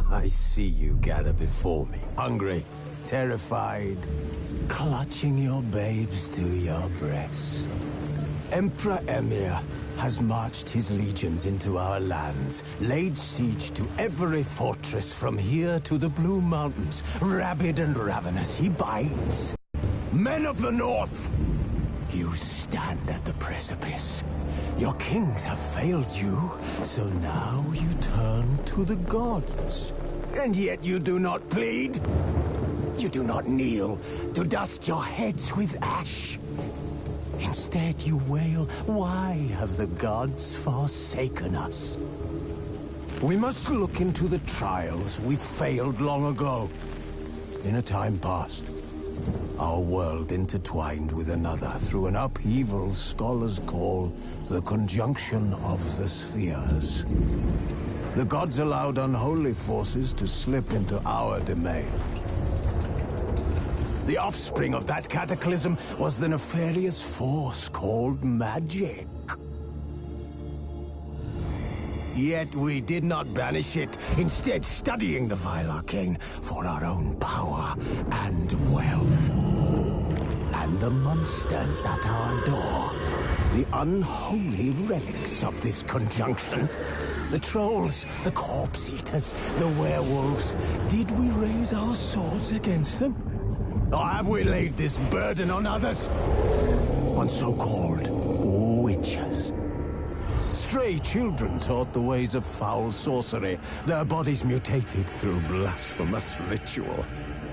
I see you gather before me, hungry, terrified, clutching your babes to your breast. Emperor Emir has marched his legions into our lands, laid siege to every fortress from here to the Blue Mountains. Rabid and ravenous, he bites. Men of the North, you stand at the precipice. Your kings have failed you, so now you turn to the gods. And yet you do not plead. You do not kneel to dust your heads with ash. Instead you wail, why have the gods forsaken us? We must look into the trials we failed long ago. In a time past, our world intertwined with another through an upheaval scholars call the conjunction of the spheres. The gods allowed unholy forces to slip into our domain. The offspring of that cataclysm was the nefarious force called magic. Yet we did not banish it, instead studying the vile arcane for our own power and wealth. And the monsters at our door, the unholy relics of this conjunction. The trolls, the corpse eaters, the werewolves. Did we raise our swords against them? Or have we laid this burden on others? On so-called witches. Stray children taught the ways of foul sorcery, their bodies mutated through blasphemous ritual.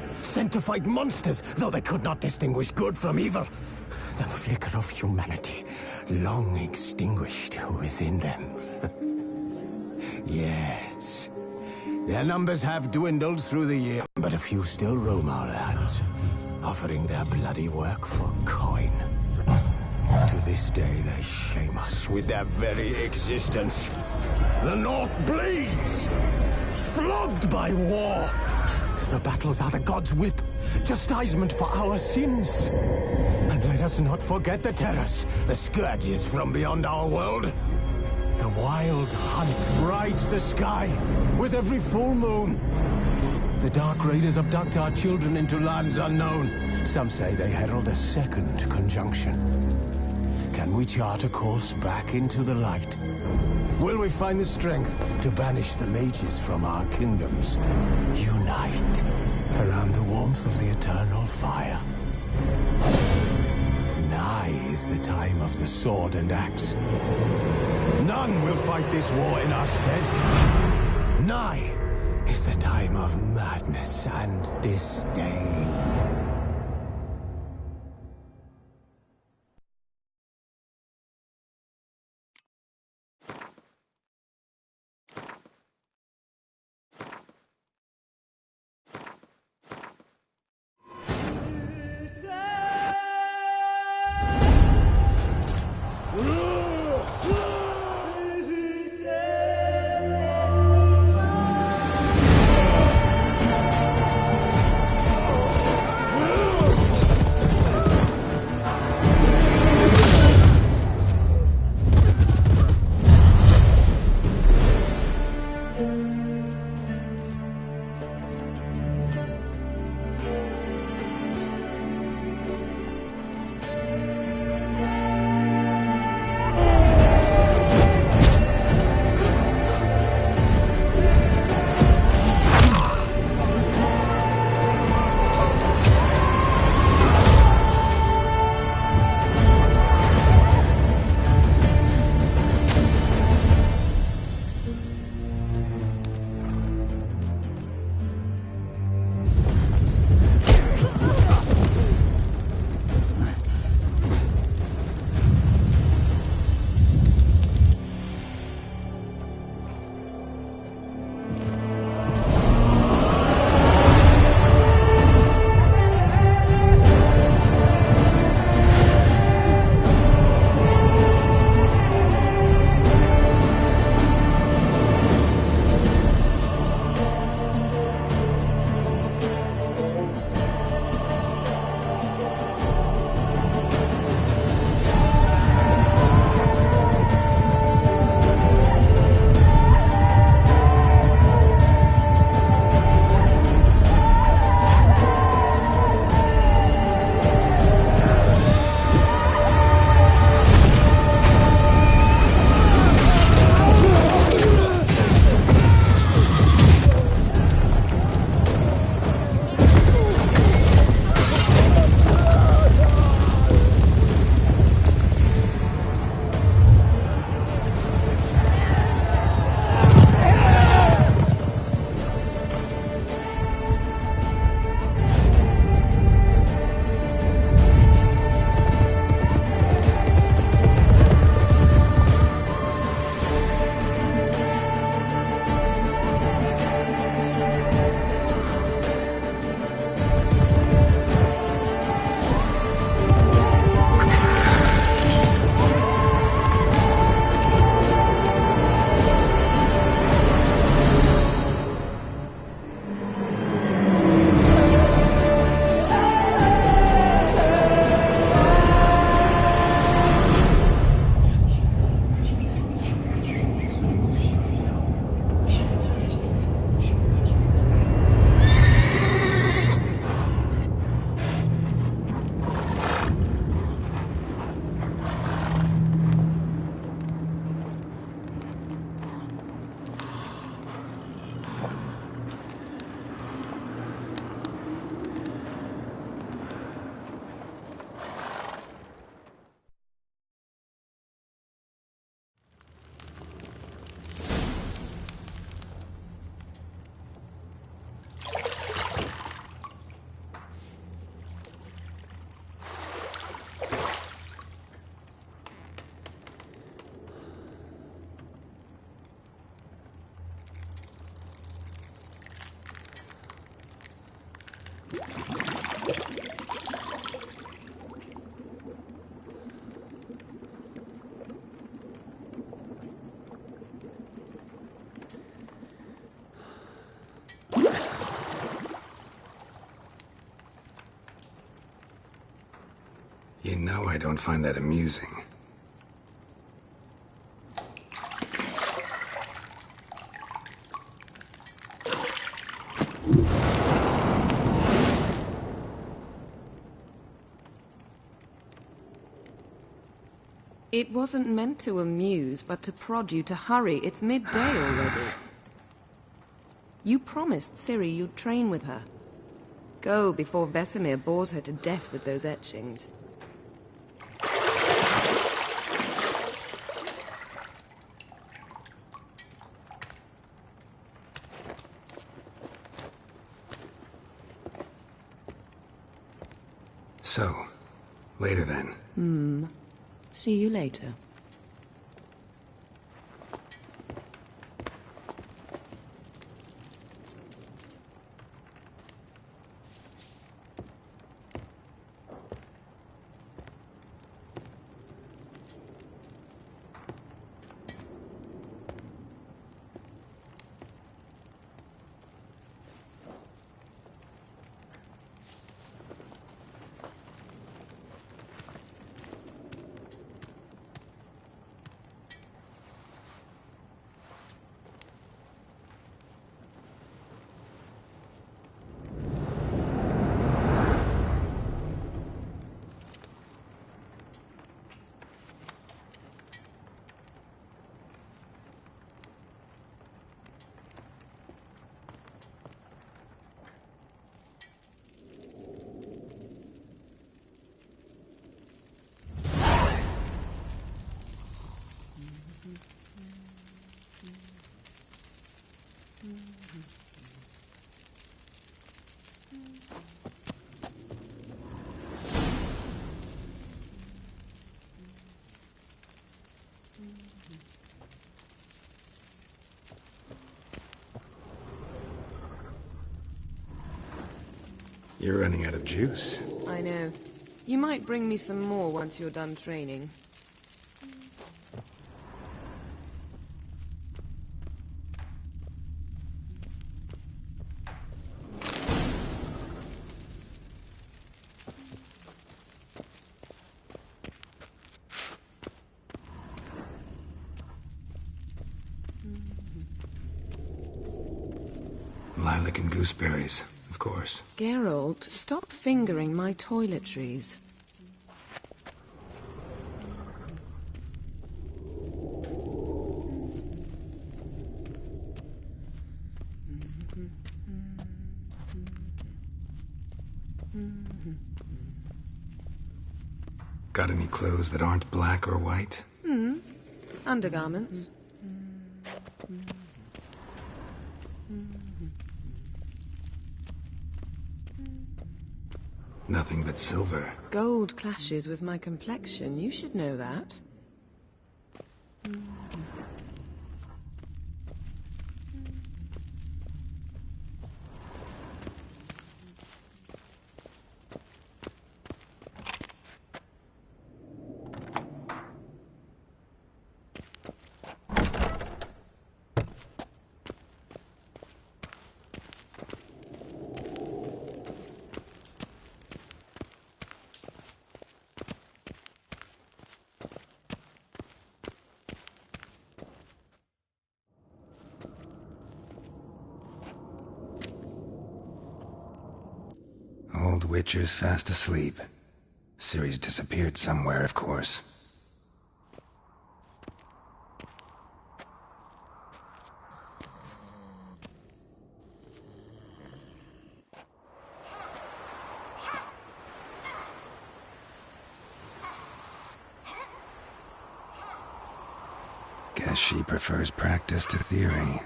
Sent to fight monsters, though they could not distinguish good from evil. The flicker of humanity, long extinguished within them. Yes, their numbers have dwindled through the year, but a few still roam our lands, offering their bloody work for coin. To this day, they shame us with their very existence. The North bleeds, flogged by war. The battles are the gods' whip, chastisement for our sins. And let us not forget the terrors, the scourges from beyond our world. The wild hunt rides the sky with every full moon. The Dark Raiders abduct our children into lands unknown. Some say they herald a second conjunction. Can we chart a course back into the light? Will we find the strength to banish the mages from our kingdoms? Unite around the warmth of the eternal fire. Nigh is the time of the sword and axe. None will fight this war in our stead. Nigh is the time of madness and disdain. know I don't find that amusing. It wasn't meant to amuse, but to prod you to hurry. It's midday already. You promised Ciri you'd train with her. Go before Vesemir bores her to death with those etchings. So, later then. See you later. You're running out of juice. I know. You might bring me some more once you're done training. Lilac and gooseberries, of course. Geralt, stop fingering my toiletries. Got any clothes that aren't black or white? Undergarments. Nothing but silver. Gold clashes with my complexion. You should know that. Old Witcher's fast asleep. Ciri's disappeared somewhere, of course. Guess she prefers practice to theory.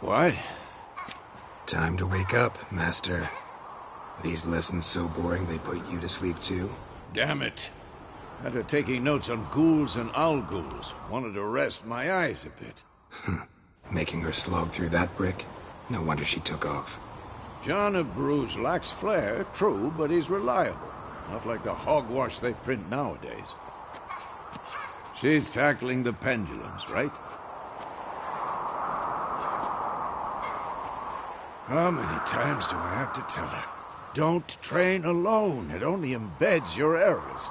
What? Time to wake up, Master. These lessons so boring they put you to sleep too? Damn it. Had her taking notes on ghouls and owl ghouls. Wanted to rest my eyes a bit. Making her slog through that brick? No wonder she took off. John of Bruges lacks flair, true, but he's reliable. Not like the hogwash they print nowadays. She's tackling the pendulums, right? How many times do I have to tell her? Don't train alone. It only embeds your errors.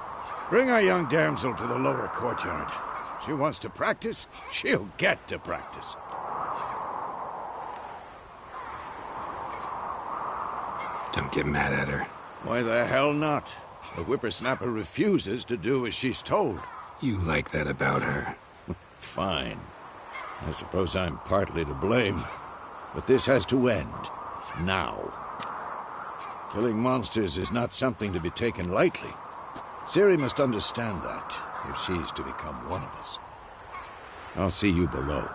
Bring our young damsel to the lower courtyard. She wants to practice, she'll get to practice. Don't get mad at her. Why the hell not? The whippersnapper refuses to do as she's told. You like that about her. Fine. I suppose I'm partly to blame. But this has to end. Now. Killing monsters is not something to be taken lightly. Ciri must understand that, if she's to become one of us. I'll see you below.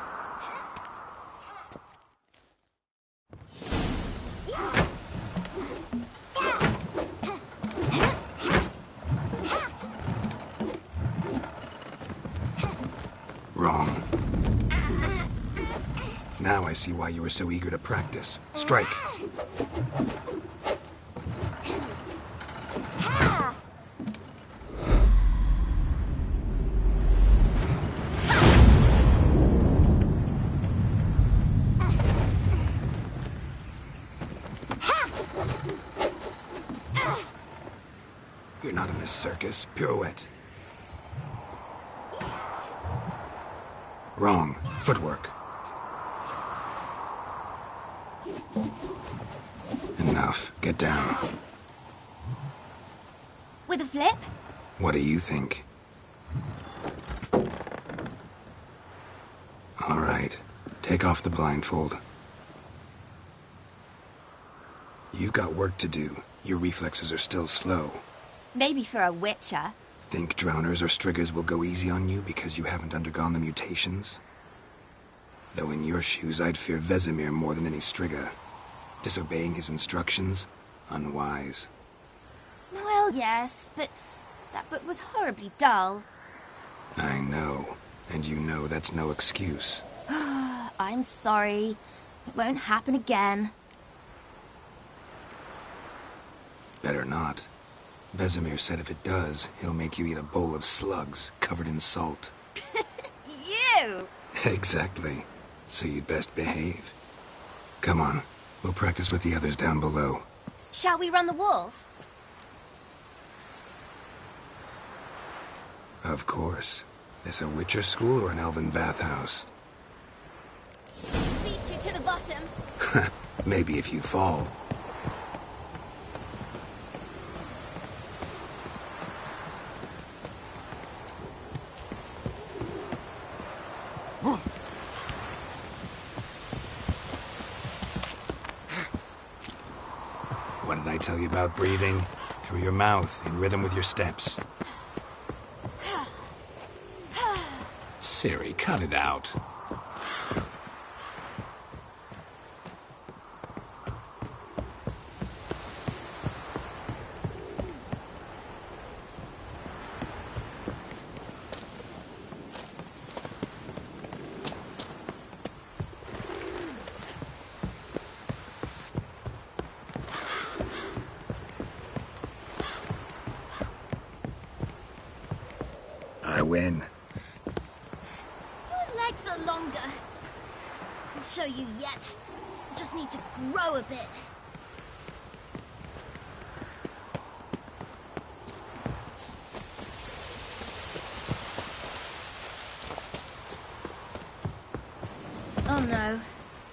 Wrong. Now I see why you were so eager to practice. Strike. You're not in this circus. Pirouette. Wrong. Footwork. Enough. Get down. With a flip? What do you think? All right. Take off the blindfold. You've got work to do. Your reflexes are still slow. Maybe for a witcher. Think drowners or striggers will go easy on you because you haven't undergone the mutations? Though in your shoes, I'd fear Vesemir more than any strigger. Disobeying his instructions? Unwise. Well, yes, but that book was horribly dull. I know. And you know that's no excuse. I'm sorry. It won't happen again. Better not. Vesemir said if it does, he'll make you eat a bowl of slugs covered in salt. You! Exactly. So you'd best behave. Come on. We'll practice with the others down below. Shall we run the walls? Of course. This a Witcher school or an elven bathhouse? Beat you to the bottom. Maybe if you fall. What did I tell you about breathing? Through your mouth, in rhythm with your steps. Ciri, cut it out. I win. Your legs are longer. I'll show you yet. I just need to grow a bit. Oh no.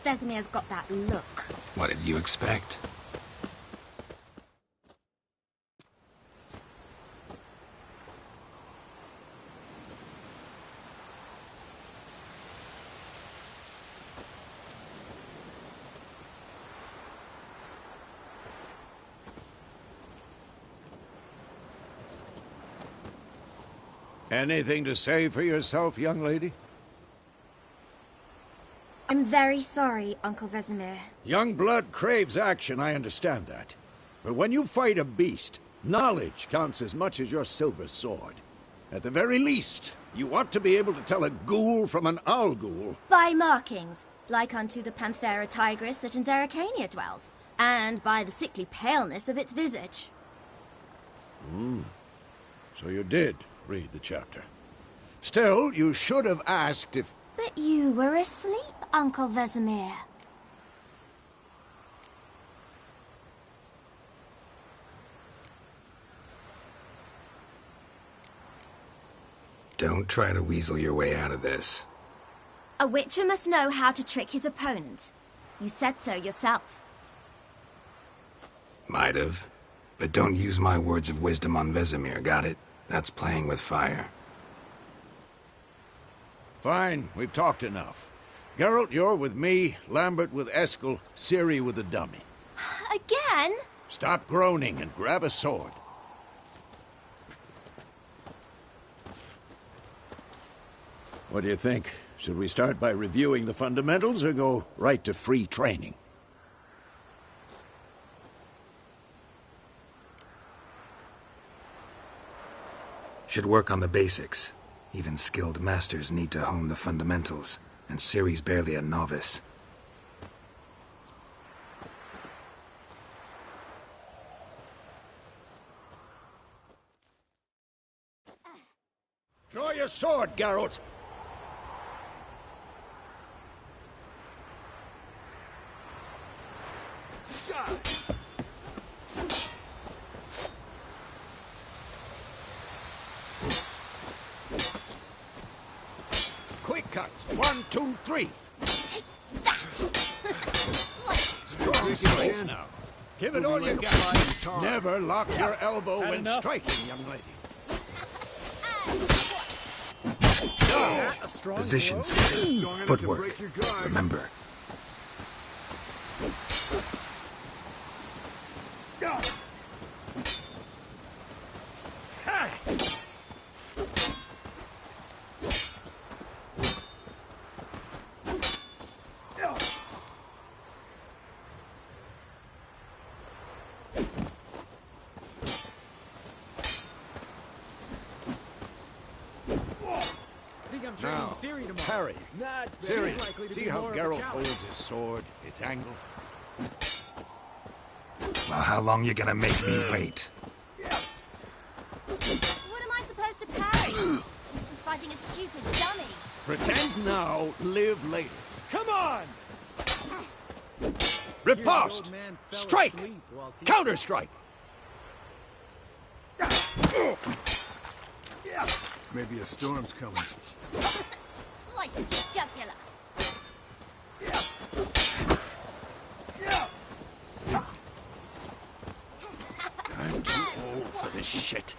Vesemir's got that look. What did you expect? Anything to say for yourself, young lady? I'm very sorry, Uncle Vesemir. Young blood craves action, I understand that. But when you fight a beast, knowledge counts as much as your silver sword. At the very least, you ought to be able to tell a ghoul from an owl ghoul. By markings, like unto the Panthera tigris that in Zerrikania dwells, and by the sickly paleness of its visage. So you did read the chapter. Still, you should have asked if... But you were asleep, Uncle Vesemir. Don't try to weasel your way out of this. A witcher must know how to trick his opponent. You said so yourself. Might have. But don't use my words of wisdom on Vesemir, got it? That's playing with fire. Fine, we've talked enough. Geralt, you're with me, Lambert with Eskel, Ciri with the dummy. Again? Stop groaning and grab a sword. What do you think? Should we start by reviewing the fundamentals or go right to free training? Should work on the basics. Even skilled masters need to hone the fundamentals, and Ciri's barely a novice. Draw your sword, Geralt! Quick cuts. 1, 2, 3. Take that! Strong strikes now. Give it all you got. Never lock your elbow when striking, young lady. Position, footwork. Remember. Now, parry. Ciri, see how Geralt holds his sword, its angle? Well, how long you gonna make me wait? What am I supposed to parry? I'm fighting a stupid dummy. Pretend now, live later. Come on! Riposte! Strike! Counter-strike! Maybe a storm's coming. Slice the jugular. I'm too old for this shit.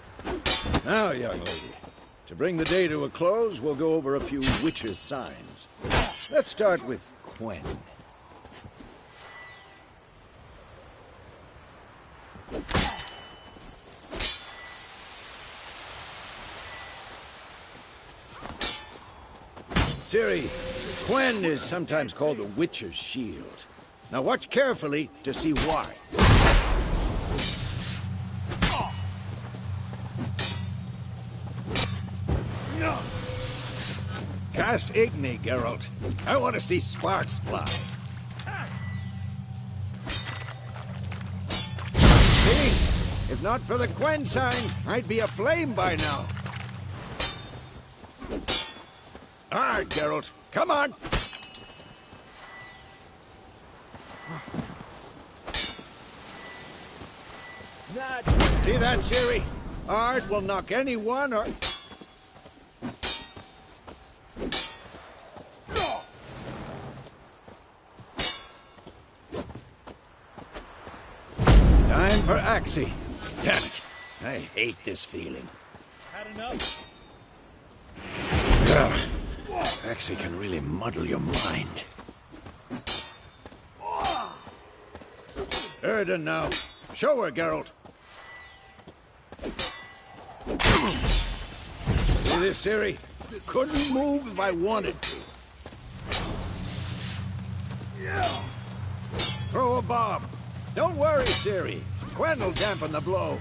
Now, young lady, to bring the day to a close, we'll go over a few witches' signs. Let's start with Quen. Ciri, Quen is sometimes called the Witcher's Shield. Now watch carefully to see why. Cast Igni, Geralt. I want to see sparks fly. See? If not for the Quen sign, I'd be aflame by now. All right, Geralt. Come on! See that, Ciri? Art will knock anyone or... Time for Axie. Damn it. I hate this feeling. Had enough? Ugh. Axie can really muddle your mind. Erden now. Show her, Geralt. See this, Ciri? Couldn't move if I wanted to. Throw a bomb. Don't worry, Ciri. Quen will dampen the blow.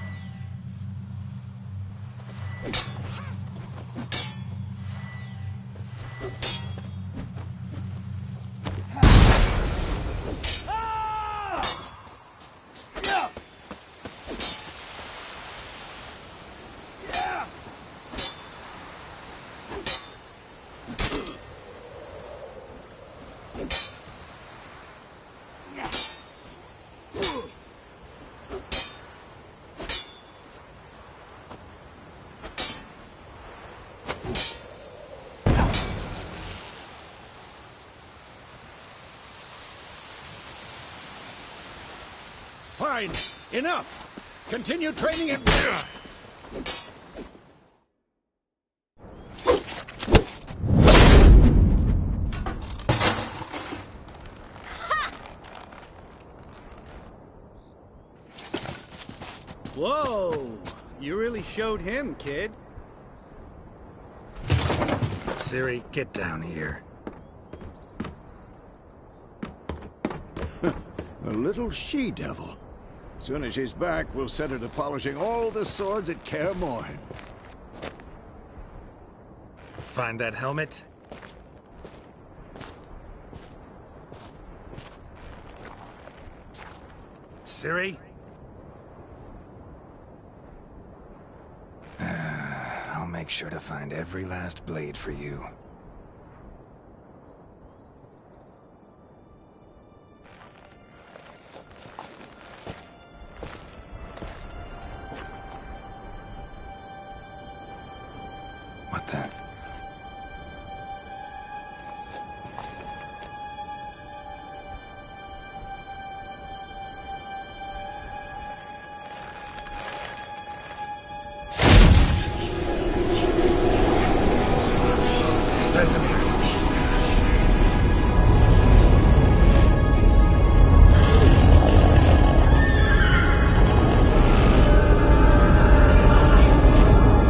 Fine. Enough. Continue training and... Whoa! You really showed him, kid. Ciri, get down here. A little she-devil. Soon as she's back, we'll set her to polishing all the swords at Kaer Morhen. Find that helmet? Ciri? I'll make sure to find every last blade for you. What then? Vesemir.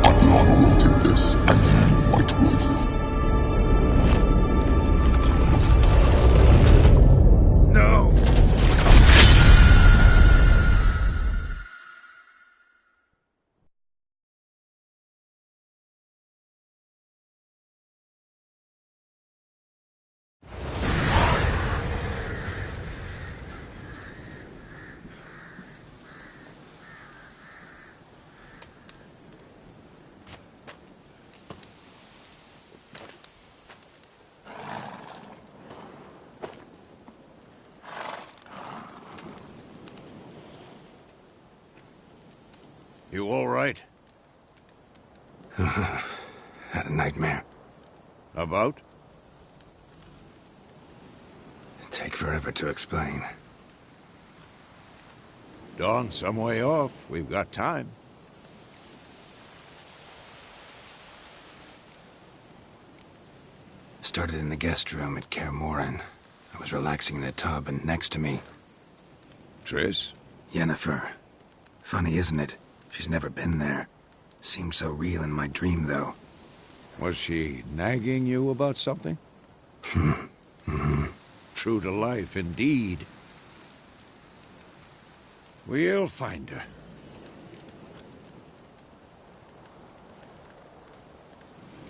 Aviana will take this, and you, White Wolf. No! You all right? Had a nightmare. About? Take forever to explain. Dawn's some way off. We've got time. Started in the guest room at Kaer Morhen. I was relaxing in the tub, and next to me, Triss? Yennefer. Funny, isn't it? She's never been there. Seemed so real in my dream, though. Was she nagging you about something? True to life, indeed. We'll find her.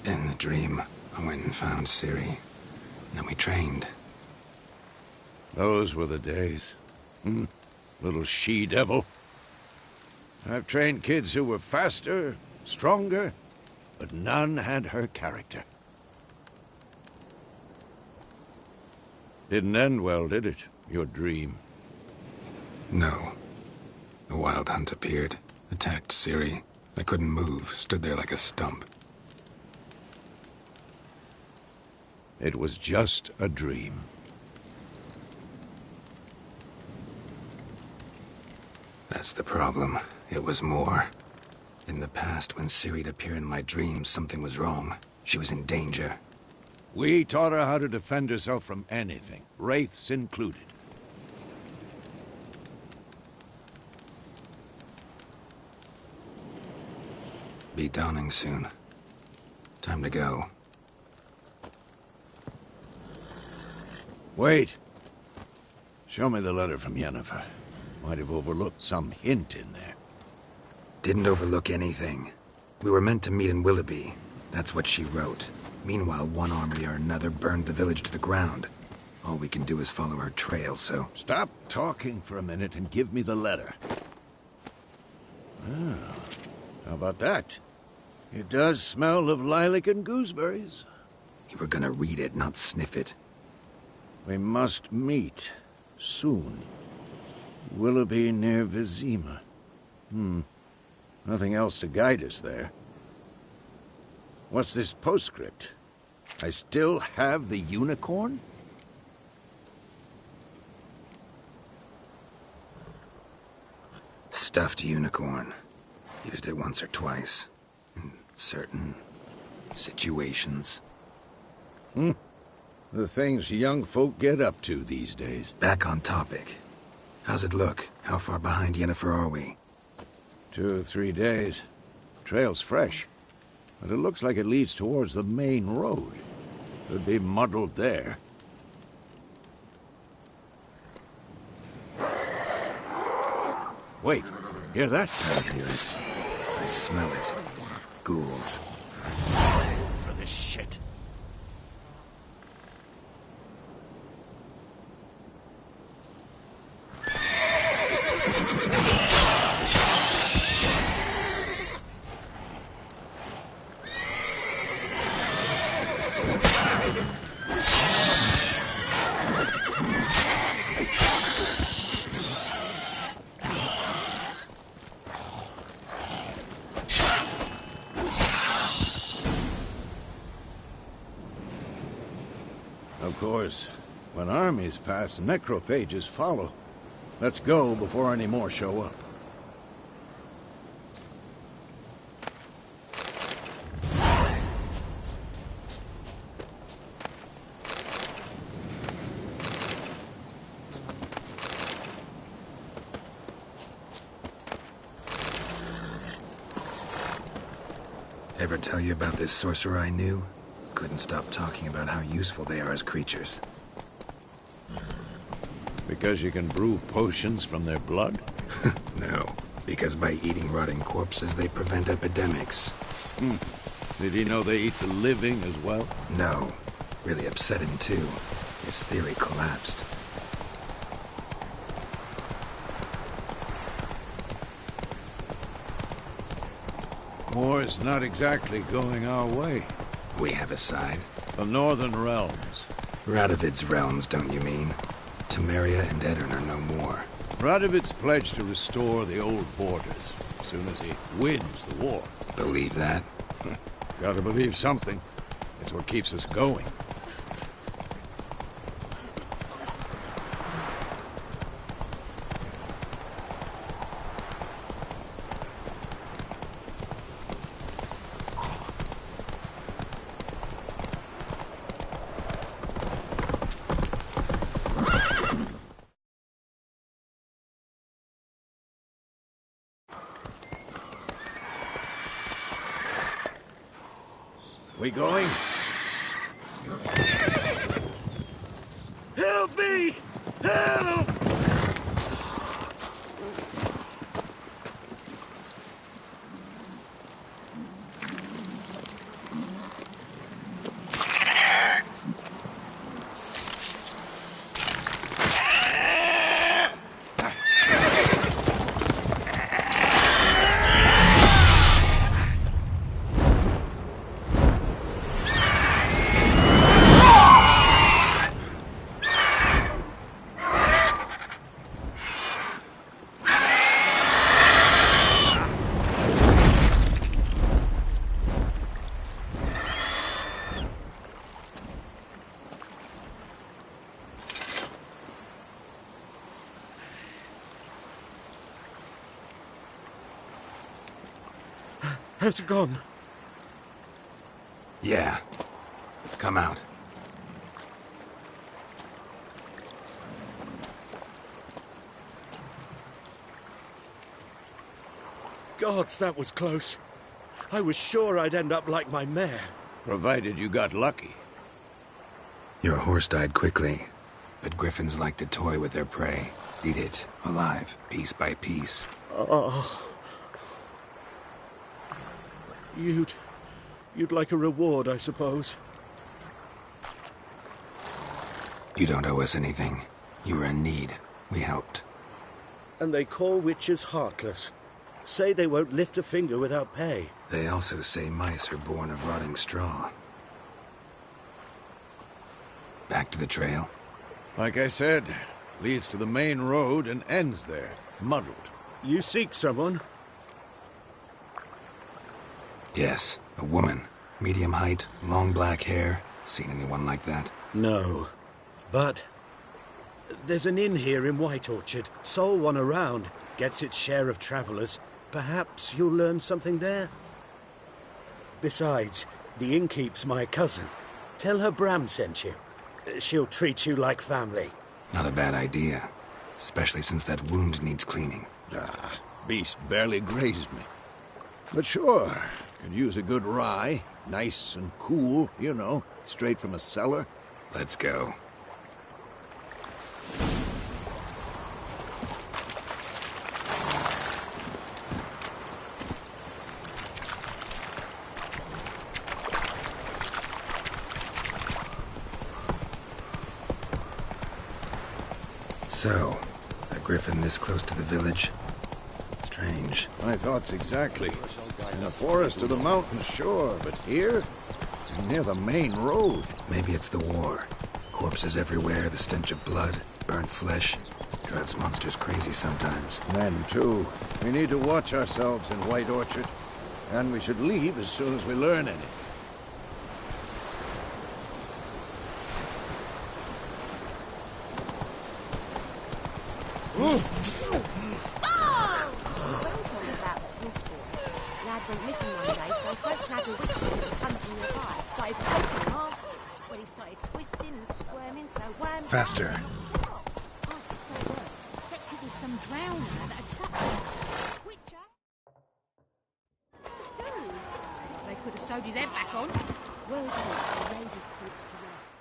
In the dream, I went and found Ciri. Then we trained. Those were the days. Little she-devil. I've trained kids who were faster, stronger, but none had her character. Didn't end well, did it? Your dream? No. The Wild Hunt appeared, attacked Ciri. I couldn't move, stood there like a stump. It was just a dream. That's the problem. It was more. In the past, when Ciri'd appear in my dreams, something was wrong. She was in danger. We taught her how to defend herself from anything, wraiths included. Be dawning soon. Time to go. Wait. Show me the letter from Yennefer. Might have overlooked some hint in there. Didn't overlook anything. We were meant to meet in Willoughby. That's what she wrote. Meanwhile, one army or another burned the village to the ground. All we can do is follow her trail, so... Stop talking for a minute and give me the letter. Ah, how about that? It does smell of lilac and gooseberries. You were gonna read it, not sniff it. We must meet. Soon. Willoughby near Vizima. Nothing else to guide us there. What's this postscript? I still have the unicorn? stuffed unicorn. Used it once or twice. In certain situations. The things young folk get up to these days. Back on topic. How's it look? How far behind Yennefer are we? 2 or 3 days. Trail's fresh, but it looks like it leads towards the main road. Could be muddled there. Wait, hear that? I hear it. I smell it. Ghouls. For this shit. Of course, when armies pass, necrophages follow. Let's go before any more show up. Ever tell you about this sorcerer I knew? Couldn't stop talking about how useful they are as creatures. Because you can brew potions from their blood? No, because by eating rotting corpses, they prevent epidemics. Did he know they eat the living as well? No. Really upset him, too. His theory collapsed. War's not exactly going our way. We have a side. The Northern Realms. Radovid's realms, don't you mean? Temeria and Edirn are no more. Radovid's pledged to restore the old borders as soon as he wins the war. Believe that? Gotta believe something. It's what keeps us going. We going? Help me! Help! How's it gone? Yeah. Come out. Gods, that was close. I was sure I'd end up like my mare. Provided you got lucky. Your horse died quickly, but griffins like to toy with their prey. Eat it, alive, piece by piece. Oh. You'd like a reward, I suppose. You don't owe us anything. You were in need. We helped. And they call witches heartless. Say they won't lift a finger without pay. They also say mice are born of rotting straw. Back to the trail? Like I said, leads to the main road and ends there, muddled. You seek someone? Yes, a woman. Medium height, long black hair. Seen anyone like that? No. But there's an inn here in White Orchard. Sole one around. gets its share of travelers, perhaps you'll learn something there. Besides, the innkeep's my cousin. Tell her Bram sent you. She'll treat you like family. Not a bad idea. Especially since that wound needs cleaning. Beast barely grazed me. But sure, could use a good rye. Nice and cool, you know, straight from a cellar. Let's go. So, a griffin this close to the village? Strange. My thoughts exactly. In the forest or the mountains, sure, but here? Near the main road. Maybe it's the war. Corpses everywhere, the stench of blood, burnt flesh. Drives monsters crazy sometimes. Men, too. We need to watch ourselves in White Orchard. And we should leave as soon as we learn anything. Went missing one day, so folk clever witch was hunting nearby. Started poking arse when he started twisting and squirming, so wham... Faster. Oh, so except it was some drowner that had sucked him. Which, Dude, they could have sewed his head back on. Well done, they laid his corpse to rest.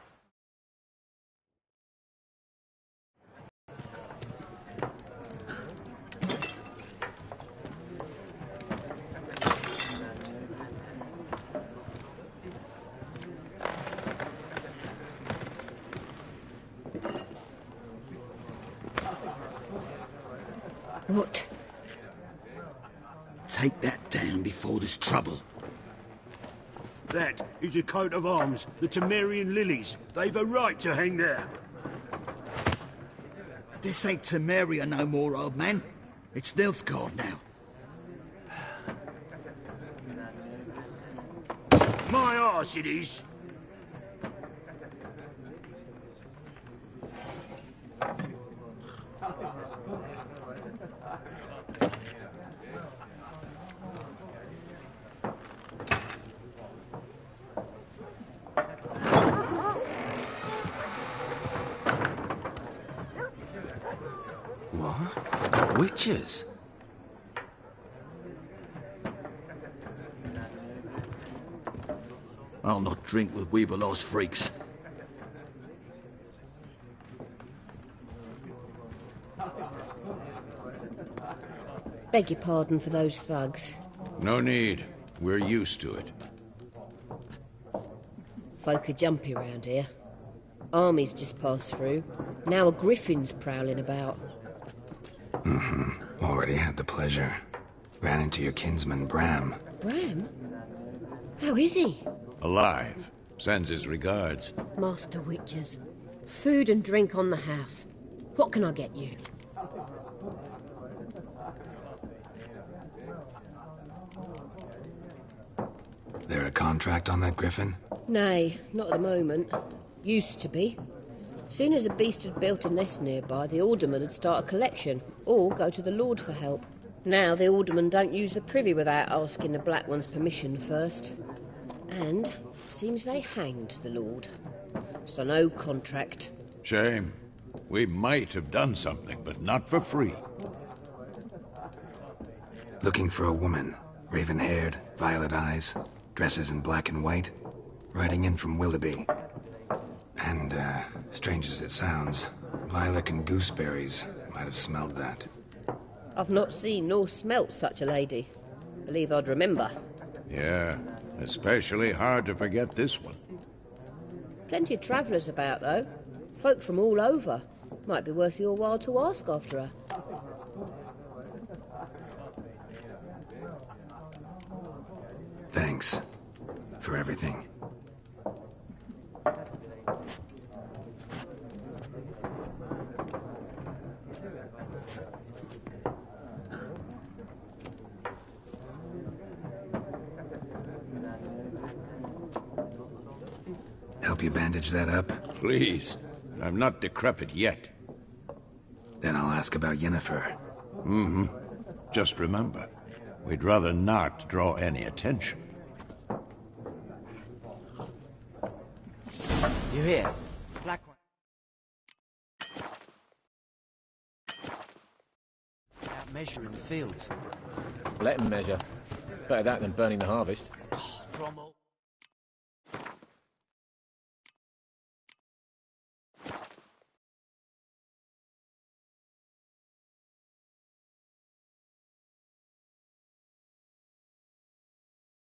What? Take that down before there's trouble. That is a coat of arms, the Temerian lilies. They've a right to hang there. This ain't Temeria no more, old man. It's Nilfgaard now. My arse it is. What? Witches? I'll not drink with Weaver-lost freaks. Beg your pardon for those thugs. No need. We're used to it. Folk are jumpy round here. Armies just passed through. Now a griffin's prowling about. Already had the pleasure. Ran into your kinsman, Bram. Bram? How is he? Alive. Sends his regards. Master Witches. Food and drink on the house. What can I get you? There a contract on that griffin? Nay, not at the moment. Used to be. Soon as a beast had built a nest nearby, the alderman would start a collection, or go to the Lord for help. Now the alderman don't use the privy without asking the Black One's permission first. And seems they hanged the Lord. So no contract. Shame. We might have done something, but not for free. Looking for a woman. Raven-haired, violet eyes, dresses in black and white. Riding in from Willoughby. And, strange as it sounds, lilac and gooseberries might have smelled that. I've not seen nor smelt such a lady. Believe I'd remember. Yeah, especially hard to forget this one. Plenty of travellers about, though. Folk from all over. Might be worth your while to ask after her. Thanks. For everything. Help you bandage that up? Please. I'm not decrepit yet. Then I'll ask about Yennefer. Just remember, we'd rather not draw any attention. You hear? Black one. Out measuring the fields. Let them measure. Better that than burning the harvest. Cromwell.